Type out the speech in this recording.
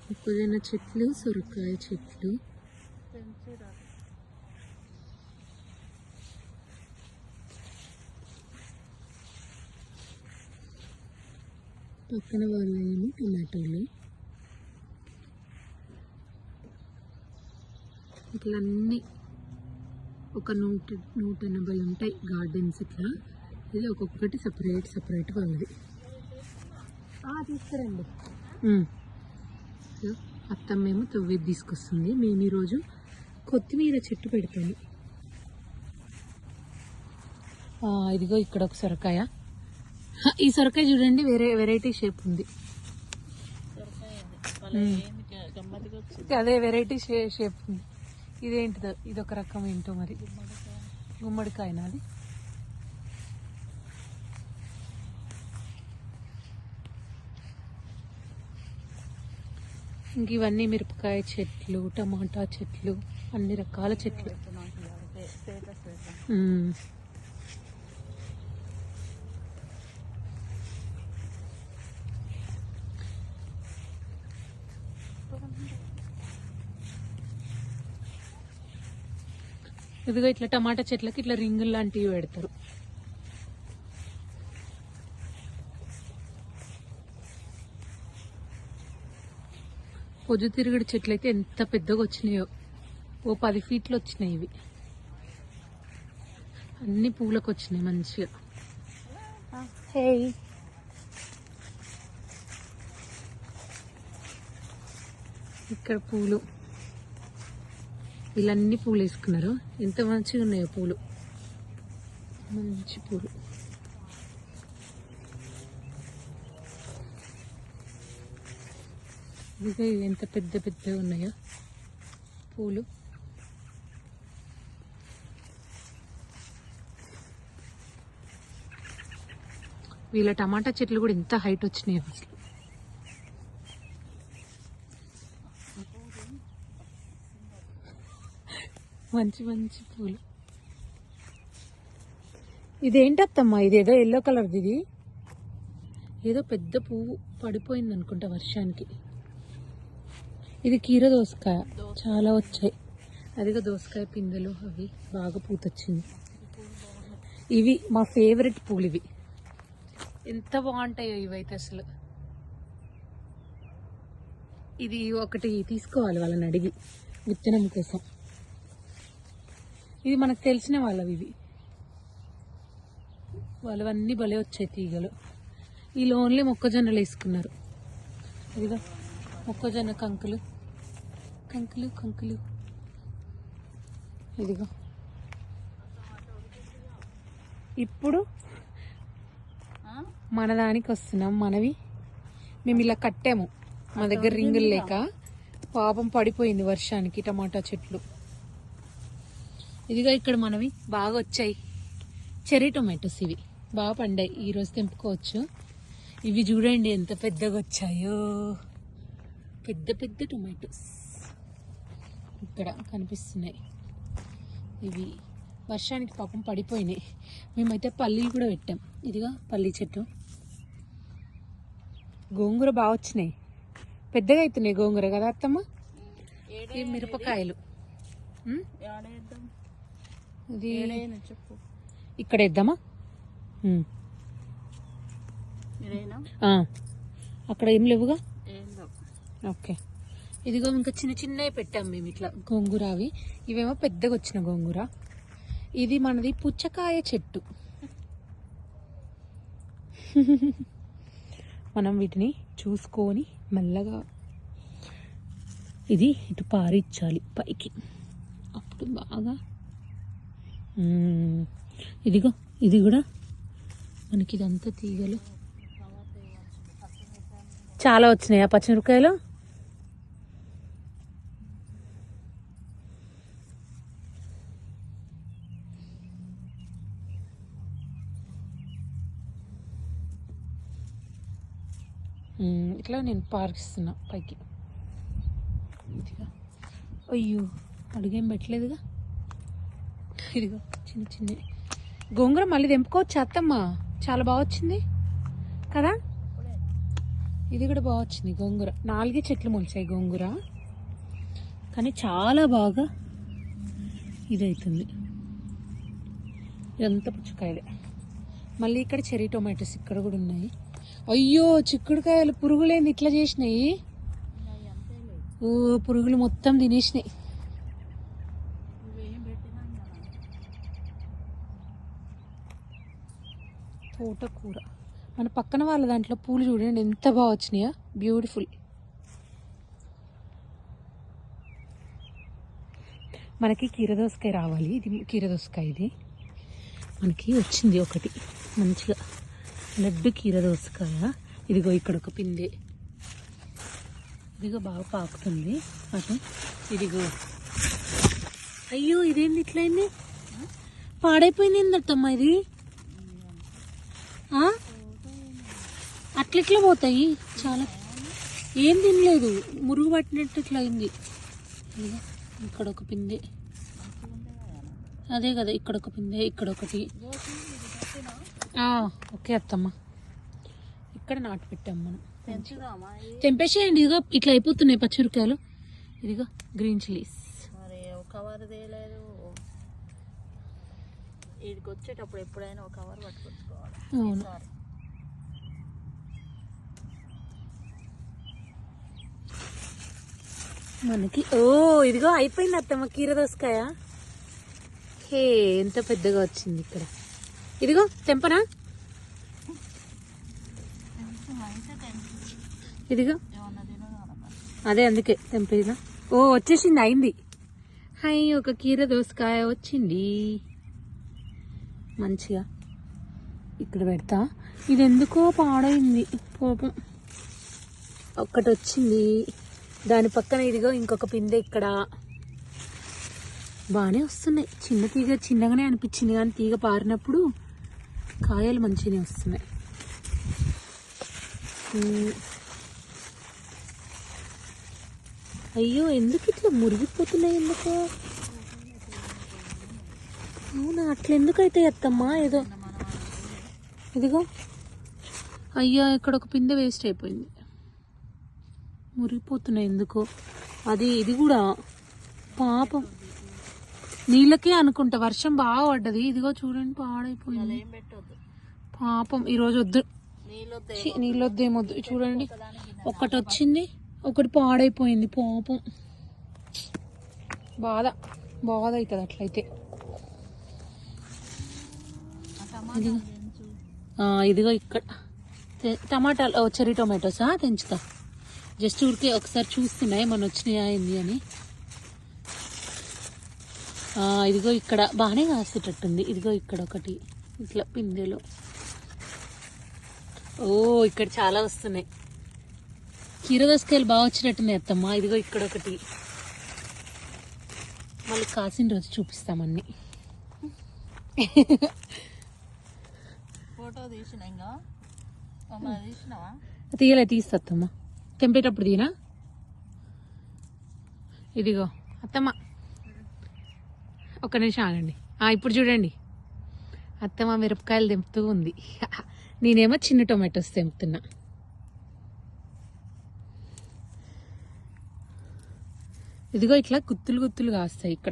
మొక్కజొన్న చెట్లు, సొరకాయ చెట్లు, పక్కన వాళ్ళేమో టమాటోలు. ఇట్లా అన్నీ ఒక 180 ఉంటాయి గార్డెన్స్. ఇట్లా ఇది ఒక్కొక్కటి సపరేట్ వాళ్ళది. తీసుకురండి. అత్తమ్మేమో తవ్వేది తీసుకొస్తుంది. మేము ఈరోజు కొత్తిమీర చెట్టు పెడతాను. ఇదిగో ఇక్కడ ఒక సొరకాయ. ఈ సొరకాయ చూడండి, వెరైటీ షేప్ ఉంది. అదే వెరైటీ షేప్ ఉంది. ఇదేంటిదో, ఇదొక రకం ఏంటో మరి. గుమ్మడికాయనా అది? ఇంక ఇవన్నీ మిరపకాయ చెట్లు, టమాటా చెట్లు, అన్ని రకాల చెట్లు. ఇదిగో ఇట్లా టమాటా చెట్లకి ఇట్లా రింగులు లాంటివి పెడతారు. పొద్దుతిరుగుడు చెట్లు అయితే ఎంత పెద్దగా వచ్చినాయో, ఓ 10 ఫీట్లు వచ్చినాయి. ఇవి అన్ని పూలకు వచ్చినాయి మంచిగా. ఇక్కడ పూలు, వీళ్ళన్నీ పూలు వేసుకున్నారు. ఎంత మంచిగా ఉన్నాయో పూలు, మంచి పూలు. ఇదిగో ఎంత పెద్దగా ఉన్నాయో పూలు. వీళ్ళ టమాటా చెట్లు కూడా ఎంత హైట్ వచ్చినాయో అసలు. మంచి పూలు. ఇదేంటత్తమ్మా? ఇదేదో ఎల్లో కలర్ది. ఇది ఏదో పెద్ద పువ్వు పడిపోయింది అనుకుంటా వర్షానికి. ఇది కీర దోసకాయ, చాలా వచ్చాయి. అదిగా దోసకాయ పిందెలు, అవి బాగా పూతొచ్చింది. ఇవి మా ఫేవరెట్ పూలు. ఇవి ఎంత బాగుంటాయో ఇవైతే అసలు. ఇది ఒకటి తీసుకోవాలి వాళ్ళని అడిగి విత్తనం కోసం. ఇది మనకు తెలిసిన వాళ్ళవి. ఇవి వాళ్ళవన్నీ భలే వచ్చాయి తీగలు. వీళ్ళు ఓన్లీ మొక్కజొన్నలు వేసుకున్నారు. ఇదిగో మొక్కజొన్న కంకులు. ఇదిగో ఇప్పుడు మన దానికి వస్తున్నాం. మనవి మేము ఇలా కట్టాము. మా దగ్గర రింగులు లేక పాపం పడిపోయింది వర్షానికి టమాటా చెట్లు. ఇదిగో ఇక్కడ మనవి బాగా వచ్చాయి. చెర్రీ టొమాటోస్ ఇవి బాగా పండాయి. ఈరోజు తెంపుకోవచ్చు. ఇవి చూడండి ఎంత పెద్దగా వచ్చాయో, పెద్ద టొమాటోస్ ఇక్కడ కనిపిస్తున్నాయి. ఇవి వర్షానికి పాపం పడిపోయినాయి. మేమైతే పల్లీలు కూడా పెట్టాం. ఇదిగా పల్లీ చెట్టు. గోంగూర బాగా వచ్చినాయి, పెద్దగా అవుతున్నాయి గోంగూర కదా అత్తమ్మ. ఈ మిరపకాయలు ఇది ఇక్కడ వేద్దామా? అక్కడ ఏం లేవుగా. ఓకే. ఇదిగో ఇంకా చిన్నవి పెట్టాం మేము ఇట్లా గోంగూర. అవి ఇవేమో పెద్దగా వచ్చిన గోంగూర. ఇది మనది పుచ్చకాయ చెట్టు. మనం వీటిని చూసుకొని మెల్లగా ఇది ఇటు పారిచ్చాలి పైకి, అప్పుడు బాగా. ఇదిగో ఇది కూడా మనకి ఇదంతా తీగలు చాలా వచ్చినాయి. ఆ పచ్చిమిరపకాయలు ఇట్లా నేను పారిస్తున్నా పైకి. ఇదిగా అయ్యో అడుగేం పెట్టలేదుగా. ఇదిగో చిన్న గోంగూర మళ్ళీ తెంపుకోవచ్చు అత్తమ్మ. చాలా బాగా వచ్చింది కదా. ఇది కూడా బాగా వచ్చింది గోంగూర. 4 చెట్లు మొలిచాయి గోంగూర, కానీ చాలా బాగా ఇదవుతుంది. ఇదంతా పుచ్చకాయలే. మళ్ళీ ఇక్కడ చెర్రీ టొమాటోస్ ఇక్కడ కూడా ఉన్నాయి. అయ్యో చిక్కుడుకాయలు పురుగులేంది ఇట్లా చేసినాయి. ఓ పురుగులు మొత్తం తినేసినాయి. తోటకూర. మన పక్కన వాళ్ళ దాంట్లో పూలు చూడండి ఎంత బాగా వచ్చినాయో, బ్యూటిఫుల్. మనకి కీరదోసకాయ రావాలి. ఇది కీరదోసకాయ. ఇది మనకి వచ్చింది ఒకటి మంచిగా లడ్డు కీరదోసకాయ. ఇదిగో ఇక్కడ ఒక పిందె, ఇదిగో బాగా పాకుతుంది అటు. ఇదిగో అయ్యో ఇదేంది ఇట్లయింది, పాడైపోయింది ఏందమ్మా ఇది. అట్లెట్లా పోతాయి, చాలా ఏం తినలేదు, మురుగు పట్టినట్టు ఇట్లా అయింది. ఇక్కడ ఒక పిందె, అదే కదా ఇక్కడ ఒక పిందె, ఇక్కడ ఒకటి. ఓకే అత్తమ్మ, ఇక్కడ నాటు పెట్టాం మనం. తెంపేసేయండి. ఇదిగో ఇట్లా అయిపోతున్నాయి పచ్చిమిరకాయలు. ఇదిగో గ్రీన్ చిల్లీస్. వచ్చేటప్పుడు ఎప్పుడైనా ఒక కవర్ పట్టుకొచ్చుకోవాలి. అవును. మనకి ఇదిగో అయిపోయింది అత్తమ్మ కీరదోసకాయ. హే ఎంత పెద్దగా వచ్చింది ఇక్కడ. ఇదిగో తెంపనా, ఇదిగో అదే అందుకే తెంపేదిగా. వచ్చేసింది, అయింది. హై ఒక కీరదోసకాయ వచ్చింది మంచిగా. ఇక్కడ పెడతా. ఇది ఎందుకో పాడైంది పాపం. ఒక్కటి వచ్చింది, దాని పక్కన ఇదిగో ఇంకొక పిందె ఇక్కడ. బాగానే వస్తున్నాయి. చిన్న తీగ చిన్నగానే అనిపించింది, కానీ తీగ పారినప్పుడు కాయలు మంచిగానే వస్తున్నాయి. అయ్యో ఎందుకు ఇట్లా మురిగిపోతున్నాయి, ఎందుకో. అవునా, అట్లా ఎందుకు అయితే అత్తమ్మా ఏదో. ఇదిగో అయ్యా ఇక్కడ ఒక పిందె వేస్ట్ అయిపోయింది, మురిగిపోతున్నాయి ఎందుకో. ఇది కూడా పాపం నీళ్ళకే అనుకుంటా, వర్షం బాగా పడ్డది. ఇదిగో చూడండి పాడైపోయింది పాపం. ఈరోజు వద్దు, నీళ్ళొద్దేమొద్దు. చూడండి ఒకటి వచ్చింది, ఒకటి పాడైపోయింది పాపం. బాధ అవుతుంది అట్లయితే. ఇదిగో ఇక్కడ టమాటాలు, చెర్రీ టొమాటోసా తెంచుతా. జస్ట్ ఊరికే ఒకసారి చూస్తున్నాయి మన వచ్చినాయా ఏంది అని. ఇదిగో ఇక్కడ బాగానే కాసేటట్టుంది. ఇదిగో ఇక్కడ ఒకటి ఇట్లా పిందెలో. ఇక్కడ చాలా వస్తున్నాయి. కీరదోసకాయలు బాగా వచ్చినట్టున్నాయి అత్తమ్మ. ఇదిగో ఇక్కడ ఒకటి. మళ్ళీ కాసిన రోజు చూపిస్తామన్నీ. ఫోటో తీయలే, తీస్తమ్మా తెంపేటప్పుడు తీనా. ఇదిగో అత్తమ్మ ఒక్క నిమిషం ఆగండి. ఇప్పుడు చూడండి అత్తమ్మ మిరపకాయలు తెంపుతూ ఉంది. నేనేమో చిన్న టొమాటోస్ తెంపుతున్నా. ఇదిగో ఇట్లా గుత్తులు గుత్తులు కాస్తాయి ఇక్కడ.